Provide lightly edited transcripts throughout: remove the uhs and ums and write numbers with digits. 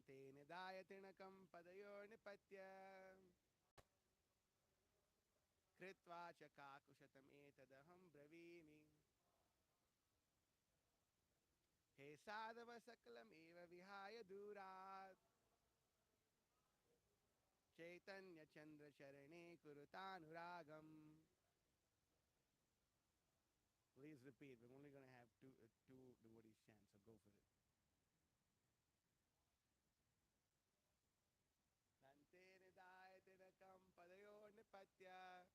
Tante nidaya tinakam padayor nipatya kritva cha kakushatam etadaham bravimi he sadhava sakalam eva vihaya durat Caitanya Chandra Charane Kurutanuragam. Please repeat. We're only going to have two devotees chant, so go for it. Dante Nidaya Tinakam Padayor Nipatya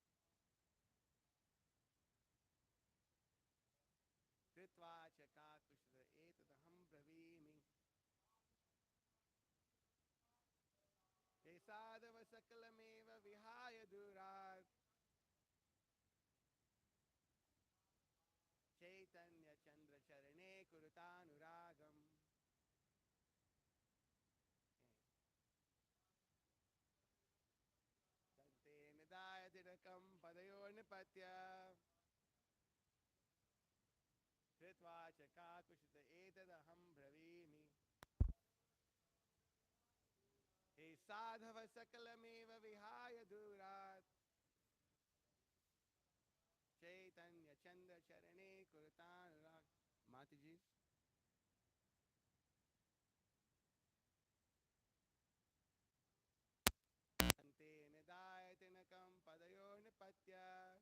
Kritva Chakakushra Etadaham Bravimi Kesadava Sakalameva Vihaya Durat Chaitanya Chandra Charane Kurutanuragam. Dante Nidaya Tinakam Padayor Nipatya Kritva Chakakushra Etadaham Bravimi He sadhava sakalameva vihaya durat Chaitanya Chanda Charane Kurtan Rak. Mataji. Ante Nidaya Tinakam Padayor Nipatya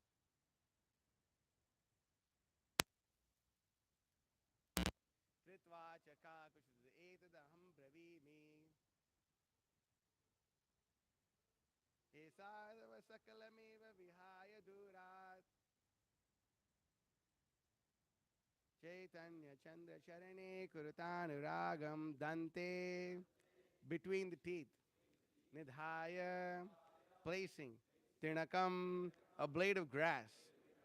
Kritva Chakakushra Etadaham Bravimi He sadhava sakalameva vihaya durat Chaitanya Chanda Charane Kurutanuragam. Dante, between the teeth. Nidhaya, placing. Tirnakam, a blade of grass.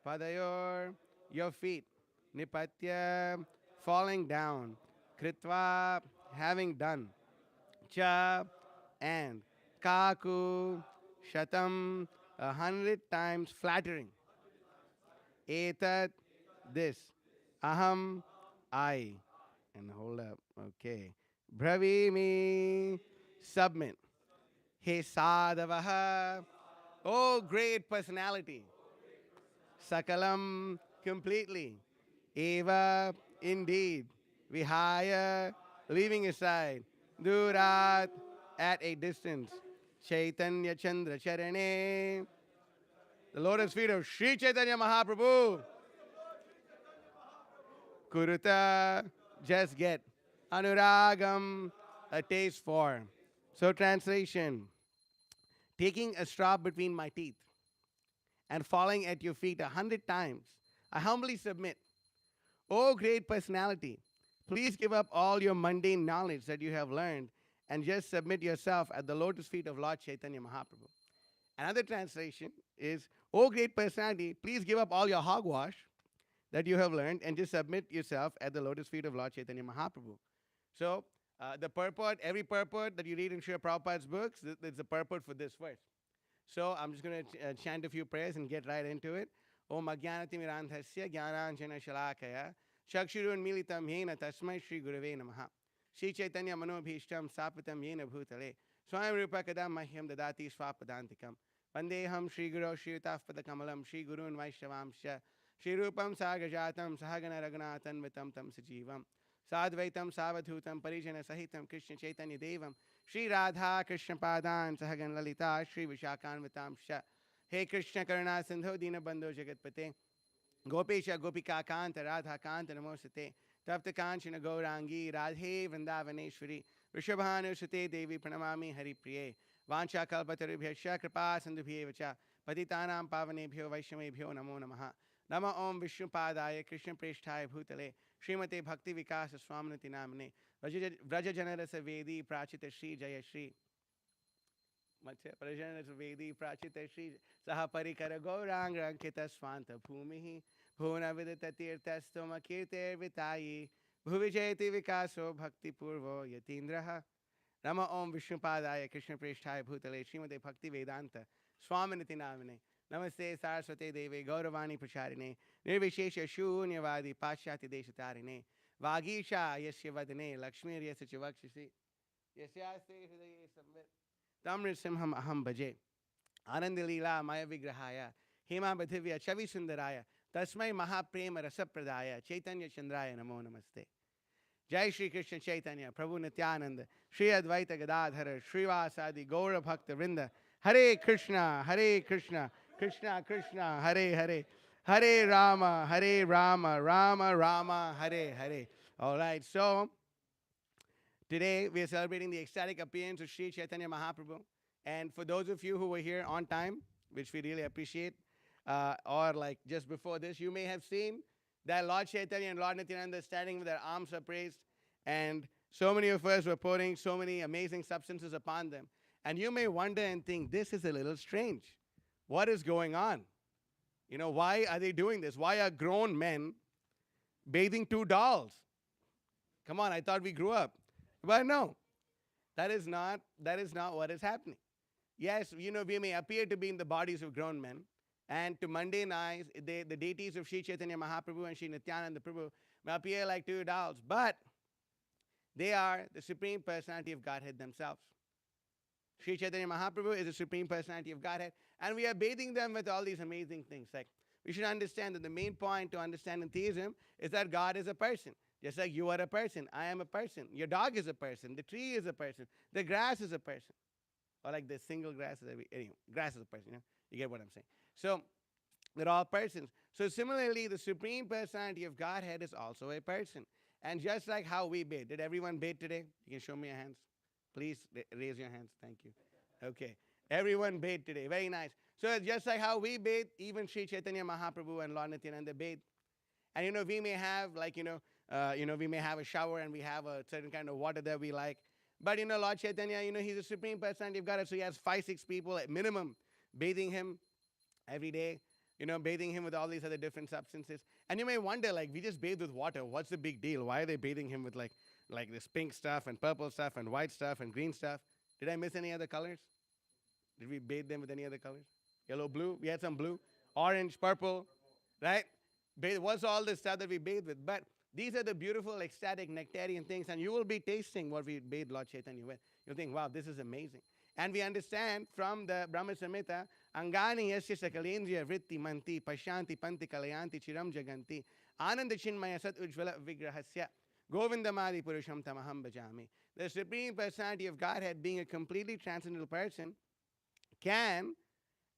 Padayor, your feet. Nipatya, falling down. Kritva, having done. Cha, and. Kaku, shatam, 100 times flattering. Etat, this. Aham, I. And hold up. Okay. Bravimi, submit. He sadhavaha. Oh, great personality. Sakalam, completely. Eva, indeed. Vihaya, leaving aside. Durat, at a distance. Chaitanya Chandra Charane. The lotus feet of Sri Chaitanya Mahaprabhu. Kuruta, just get. Anuragam, a taste for. So, translation taking a straw between my teeth and falling at your feet 100 times, I humbly submit. O great personality, please give up all your mundane knowledge that you have learned and just submit yourself at the lotus feet of Lord Chaitanya Mahaprabhu. Another translation is, O great personality, please give up all your hogwash that you have learned and just submit yourself at the lotus feet of Lord Chaitanya Mahaprabhu. So, the purport, every purport that you read in Srila Prabhupada's books, there's a purport for this verse. So, I'm just going to chant a few prayers and get right into it. Om Ajnanatimirandhasya Jnananjana Shalakaya Chakshurun Militam Yena Tasmai Shri Gurave Namaha Shri Chaitanya Manobhishtam Sapatam Yena Bhutale Swayam Rupa Kadam Mahyam Dadati Swapadantikam Vandeham Shri Guru Shri Utafpada Kamalam Shri Gurun Vaishavamsha Shri Rupam Sagajatam Sahagana Raghunathan Vitam Tam Sajivam Sadvaitam Savadhutam Parijana Sahitam Krishna Chaitanya Devam Shri Radha Krishna Padan Sahagan Lalita Shri Vishakan Vitam Sha He Krishna Karuna Sindho Dina Bandho Jagatpate Gopesha Gopika Kanta Radha Kanta Namosate Tapta Kanchana Gaurangi Radhe Vrindavaneshwari Rishabhanu Sute Devi Pranamami Hari Priye Vancha Kalpatarubhyasya Kripa Sindhubhyevacha Patitanam Pavanebhyo Vaishnavebhyo Namo Namaha Nama Om Vishnu Padaya Krishna Preshthaya Bhutale Srimate Bhakti Vikasa Swaminati Namane Vraja Janarasa Vedi Prachita Shri Jaya Shri Prajanarasa Vedi Prachita Shri Saha Parikara Gaurang Rankita Swanta Bhumihi Bhuna Vidata Tirthastoma Kirter Vitayi Bhuvijayati Vikaso Bhakti Purvo Yatindraha Nama Om Vishnu Padaya Krishna Preshthaya Bhutale Srimate Bhakti Vedanta Swaminati Namane Namaste Saraswate Deve Gauravani Pracharine Nirvishesha Shunyavadi Pashyati Deshatarine Vagisha Yasya Vadane Lakshmi Yasya Chivakshisi Yasyaste hridaye samvit. Tamrisimham aham bhaje. Anandalila Maya Vigrahaya. Hema Badhivya Chavi Sundaraya. Tasmai Mahaprema Rasapradaya. Chaitanya Chandraya Namo Namaste. Jai Shri Krishna Chaitanya, Prabhu Nityananda, Shri Advaita Gadadhara, Srivasadi, Gaura Bhakta Vrinda, Hare Krishna, Hare Krishna, Krishna Krishna, Hare Hare, Hare Rama, Rama Rama, Hare Hare. All right, so today we are celebrating the ecstatic appearance of Sri Chaitanya Mahaprabhu. And for those of you who were here on time, which we really appreciate, or like just before this, you may have seen that Lord Chaitanya and Lord Nityananda standing with their arms upraised, and so many of us were pouring so many amazing substances upon them. And you may wonder and think, this is a little strange. What is going on? Why are they doing this? Why are grown men bathing two dolls? Come on, I thought we grew up. But no, that is not what is happening. Yes, we may appear to be in the bodies of grown men, and to mundane eyes, the deities of Sri Chaitanya Mahaprabhu and Sri Nityananda Prabhu may appear like two dolls, but they are the Supreme Personality of Godhead themselves. Sri Chaitanya Mahaprabhu is the Supreme Personality of Godhead, and we are bathing them with all these amazing things. Like, we should understand that the main point to understand in theism is that God is a person. Just like you are a person, I am a person, your dog is a person, the tree is a person, the grass is a person. Or like the single grass is anyway, grass is a person, you get what I'm saying. So they're all persons. So similarly, the Supreme Personality of Godhead is also a person. And just like how we bathe, did everyone bathe today? You can show me your hands. Please raise your hands. Thank you. Okay. Everyone bathed today. Very nice. So just like how we bathe, even Sri Chaitanya Mahaprabhu and Lord Nityananda bathe. And we may have we may have a shower and we have a certain kind of water that we like. But Lord Chaitanya, he's the Supreme Personality of God, so he has 5-6 people at minimum bathing him every day, bathing him with all these other different substances. And you may wonder, like, we just bathe with water. What's the big deal? Why are they bathing him with like this pink stuff and purple stuff and white stuff and green stuff? Did I miss any other colors? Did we bathe them with any other colors? Yellow, blue? We had some blue, orange, purple, right? What's all this stuff that we bathe with? But these are the beautiful, ecstatic, nectarian things, and you will be tasting what we bathe Lord Chaitanya with. You'll think, wow, this is amazing. And we understand from the Brahma Samhita, Angani yasya sakalendriya vritti manti pashanti panti kalayanti chiram jaganti ananda chinmaya sat ujjvala vigrahasya govindamadi purusham tamaham bhajami. The Supreme Personality of Godhead, being a completely transcendental person, can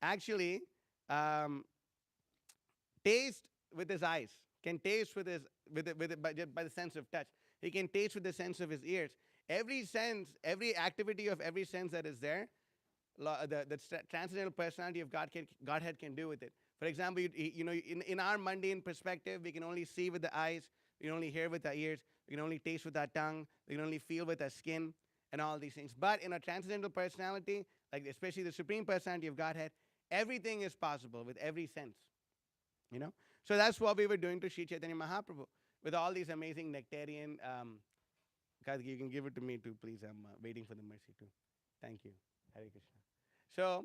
actually um, taste with his eyes, can taste with his by the sense of touch. He can taste with the sense of his ears. Every sense, every activity of every sense that is there, the transcendental personality of Godhead can do with it. For example, in our mundane perspective, we can only see with the eyes, we can only hear with our ears, we can only taste with our tongue, we can only feel with our skin, and all these things. But in a transcendental personality, like especially the Supreme Personality of Godhead, everything is possible with every sense. So that's what we were doing to Sri Chaitanya Mahaprabhu with all these amazing nectarian. Karthik, you can give it to me too, please. I'm waiting for the mercy too. Thank you. Hare Krishna. So,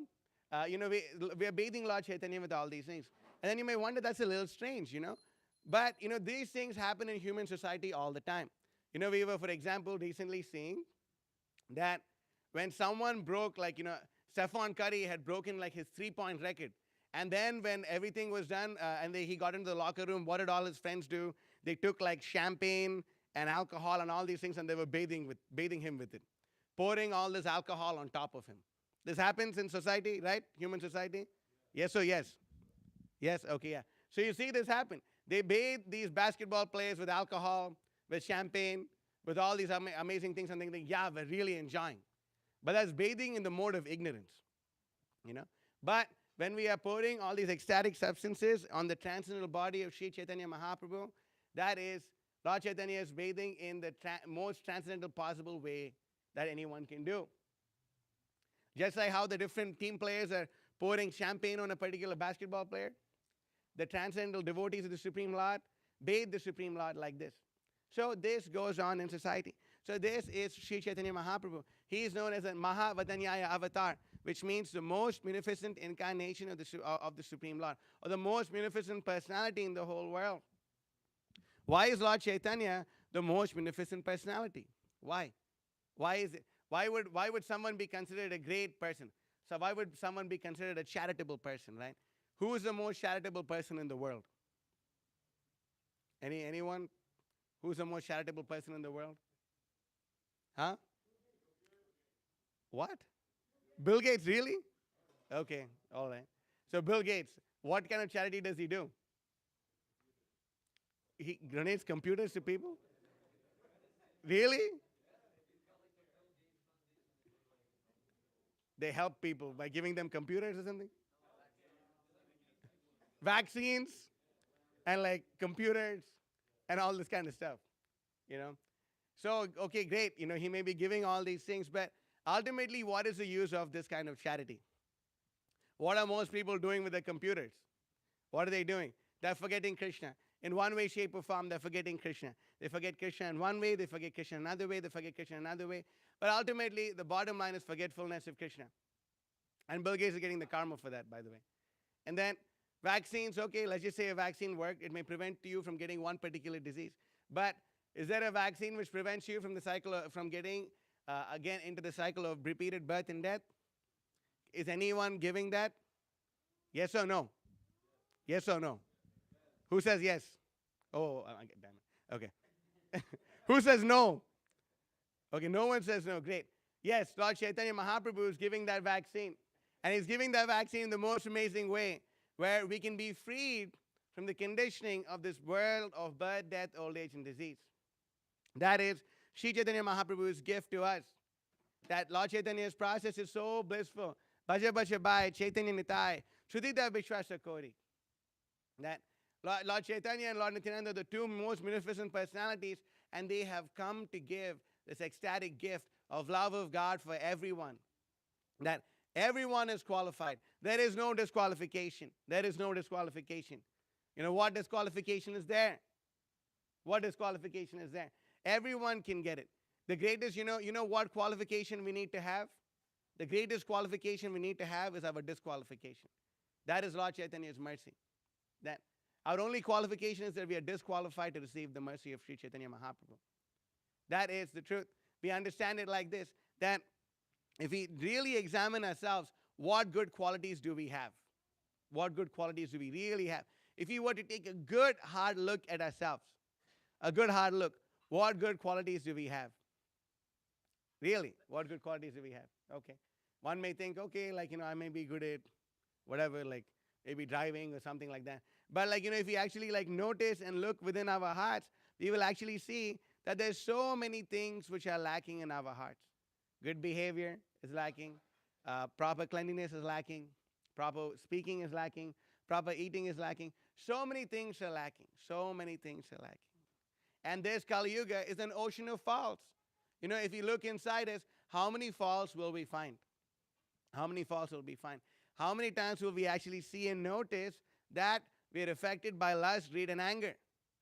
we are bathing Lord Chaitanya with all these things. And then you may wonder, that's a little strange, But, these things happen in human society all the time. We were, for example, recently seeing that when someone broke, Stephon Curry had broken like his 3-point record. And then when everything was done and he got into the locker room, what did all his friends do? They took like champagne and alcohol and all these things, and they were bathing him with it, pouring all this alcohol on top of him. This happens in society, right? Human society? Yes or yes? Yes, okay, yeah. So you see this happen. They bathe these basketball players with alcohol, with champagne, with all these amazing things, and they think, yeah, we're really enjoying. But that's bathing in the mode of ignorance, But when we are pouring all these ecstatic substances on the transcendental body of Sri Chaitanya Mahaprabhu, that is, Lord Chaitanya is bathing in the most transcendental possible way that anyone can do. Just like how the different team players are pouring champagne on a particular basketball player, the transcendental devotees of the Supreme Lord bathe the Supreme Lord like this. So this goes on in society. So this is Sri Chaitanya Mahaprabhu. He is known as a Mahavadanyaya avatar, which means the most munificent incarnation of the Supreme Lord, or the most munificent personality in the whole world. Why is Lord Chaitanya the most munificent personality? Why? Why is it? Why would someone be considered a great person? So why would someone be considered a charitable person, right? Who is the most charitable person in the world? Anyone? Who's the most charitable person in the world? Huh? What? Bill Gates, really? Okay, all right. So Bill Gates, what kind of charity does he do? He donates computers to people? Really? They help people by giving them computers or something? Vaccines and like computers and all this kind of stuff, you know? So, okay, great. He may be giving all these things, but ultimately, what is the use of this kind of charity? What are most people doing with their computers? What are they doing? They're forgetting Krishna. In one way, shape, or form, they're forgetting Krishna. They forget Krishna in one way, they forget Krishna in another way, they forget Krishna in another way. But ultimately, the bottom line is forgetfulness of Krishna. And Bill Gates is getting the karma for that, by the way. And then vaccines, okay, let's just say a vaccine worked. It may prevent you from getting one particular disease. But is there a vaccine which prevents you from the cycle from getting again into the cycle of repeated birth and death? Is anyone giving that? Yes or no? Yes or no? Who says yes? Oh, damn it. Okay. Who says no? Okay, no one says no. Great. Yes, Lord Chaitanya Mahaprabhu is giving that vaccine. And he's giving that vaccine in the most amazing way, where we can be freed from the conditioning of this world of birth, death, old age, and disease. That is Sri Chaitanya Mahaprabhu's gift to us. That Lord Chaitanya's process is so blissful. Bhaja Bhaja Bhai, Chaitanya Nitai, Shrudita Vishwasa Kori. That Lord Chaitanya and Lord Nityananda are the two most magnificent personalities, and they have come to give this ecstatic gift of love of God for everyone. That everyone is qualified. There is no disqualification. There is no disqualification. You know what disqualification is there? What disqualification is there? Everyone can get it. The greatest, you know what qualification we need to have? The greatest qualification we need to have is our disqualification. That is Lord Chaitanya's mercy. That our only qualification is that we are disqualified to receive the mercy of Sri Chaitanya Mahaprabhu. That is the truth. We understand it like this, that if we really examine ourselves, what good qualities do we have? What good qualities do we really have? If we were to take a good hard look at ourselves, a good hard look, what good qualities do we have? Really, what good qualities do we have? Okay. One may think, okay, I may be good at whatever, maybe driving or something like that. But if we actually notice and look within our hearts, we will actually see that there's so many things which are lacking in our hearts. Good behavior is lacking, proper cleanliness is lacking, proper speaking is lacking, proper eating is lacking. So many things are lacking. So many things are lacking. And this Kali Yuga is an ocean of faults. If you look inside us, how many faults will we find? How many faults will we find? How many times will we actually see and notice that we are affected by lust, greed, and anger?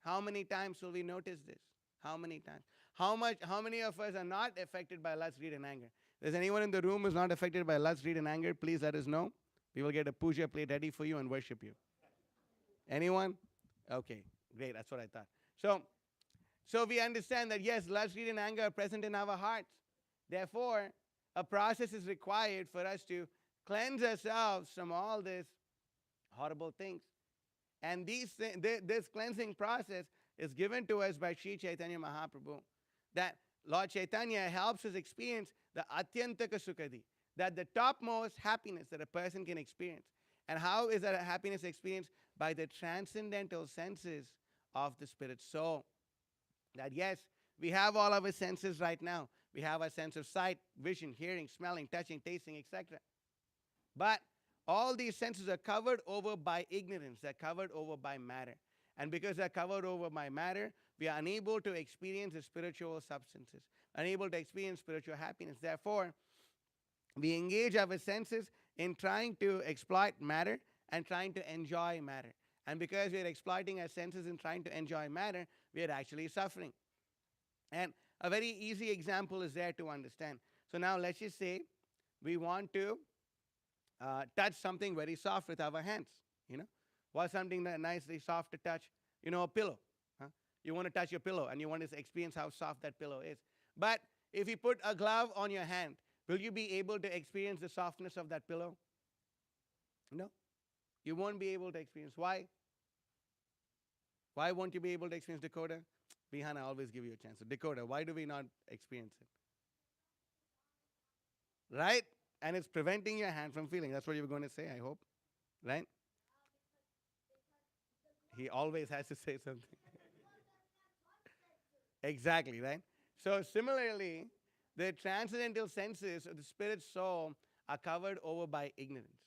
How many times will we notice this? How many times? How many of us are not affected by lust, greed, and anger? Is anyone in the room who's not affected by lust, greed, and anger? Please let us know. We will get a puja plate ready for you and worship you. Anyone? Okay, great. That's what I thought. So we understand that yes, lust, greed, and anger are present in our hearts. Therefore, a process is required for us to cleanse ourselves from all these horrible things. And this cleansing process is given to us by Sri Chaitanya Mahaprabhu. That Lord Chaitanya helps us experience the Atyantaka Sukadi, that the topmost happiness that a person can experience. And how is that happiness experienced? By the transcendental senses of the spirit soul. That yes, we have all our senses right now. We have our sense of sight, vision, hearing, smelling, touching, tasting, etc. But all these senses are covered over by ignorance. They're covered over by matter. And because they're covered over by matter, we are unable to experience the spiritual substances, unable to experience spiritual happiness. Therefore, we engage our senses in trying to exploit matter and trying to enjoy matter. And because we are exploiting our senses and trying to enjoy matter, we are actually suffering. And a very easy example is there to understand. So now let's just say we want to touch something very soft with our hands. What's something that nicely soft to touch? A pillow. Huh? You want to touch your pillow and you want to experience how soft that pillow is. But If you put a glove on your hand, will you be able to experience the softness of that pillow? No. You won't be able to experience. Why? Why won't you be able to experience Dakota? Bihan, I always give you a chance. So Dakota, why do we not experience it? Right? And it's preventing your hand from feeling. That's what you were going to say, I hope. Right? He always has to say something. Exactly, right? So similarly, the transcendental senses of the spirit soul are covered over by ignorance.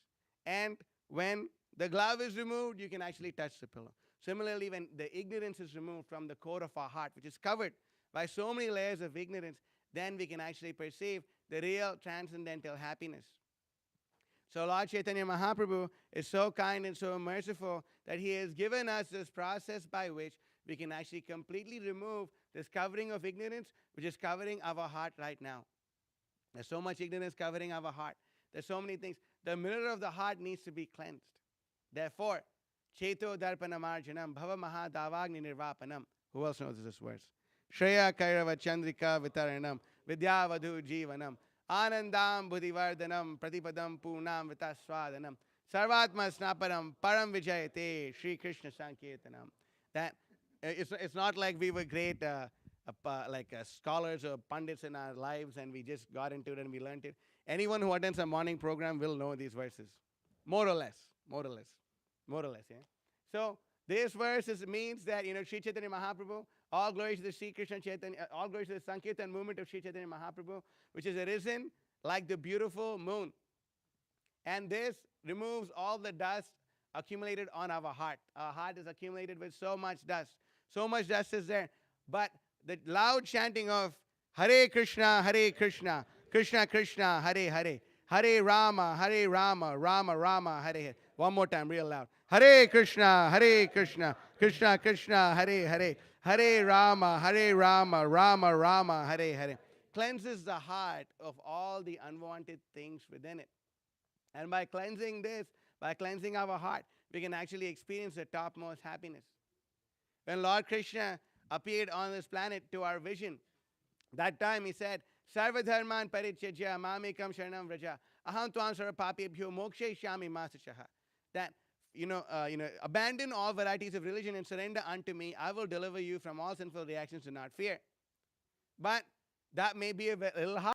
And when the glove is removed, you can actually touch the pillow. Similarly, when the ignorance is removed from the core of our heart, which is covered by so many layers of ignorance, then we can actually perceive the real transcendental happiness. So Lord Chaitanya Mahaprabhu is so kind and so merciful that he has given us this process by which we can actually completely remove this covering of ignorance, which is covering our heart right now. There's so much ignorance covering our heart. There's so many things. The mirror of the heart needs to be cleansed. Therefore, Cheto Darpanamarjanam Bhava Mahadavagni Nirvapanam. Who else knows this verse? Shreya Kairava Chandrika Vitaranam Vidyavadhu Jivanam Anandam Buddhivardhanam Pratipadam Punam Vitaswadanam Sarvatma Snaparam Param Vijayate Sri Krishna Sankirtanam. That it's not like we were great scholars or pundits in our lives and we just got into it and we learned it. Anyone who attends a morning program will know these verses. More or less. More or less. More or less, yeah. So this verse means that, Sri Chaitanya Mahaprabhu, all glory to the Sri Krishna Chaitanya, all glory to the Sankirtan movement of Sri Chaitanya Mahaprabhu, which is arisen like the beautiful moon. And this removes all the dust accumulated on our heart. Our heart is accumulated with so much dust. So much dust is there. But the loud chanting of Hare Krishna, Krishna Krishna, Hare Hare, Hare Rama, Rama Rama, Hare Hare. One more time, real loud. Hare Krishna, Krishna Krishna, Hare Hare, Hare Rama, Rama Rama, Hare Hare. Cleanses the heart of all the unwanted things within it. And by cleansing this, by cleansing our heart, we can actually experience the topmost happiness. When Lord Krishna appeared on this planet to our vision, that time he said, Sarva dharman parityajya mamekam sharanam vraja aham tvam sarva papebhyo mokshaishyami masachaha. That, abandon all varieties of religion and surrender unto me. I will deliver you from all sinful reactions. Do not fear. But that may be a little hard.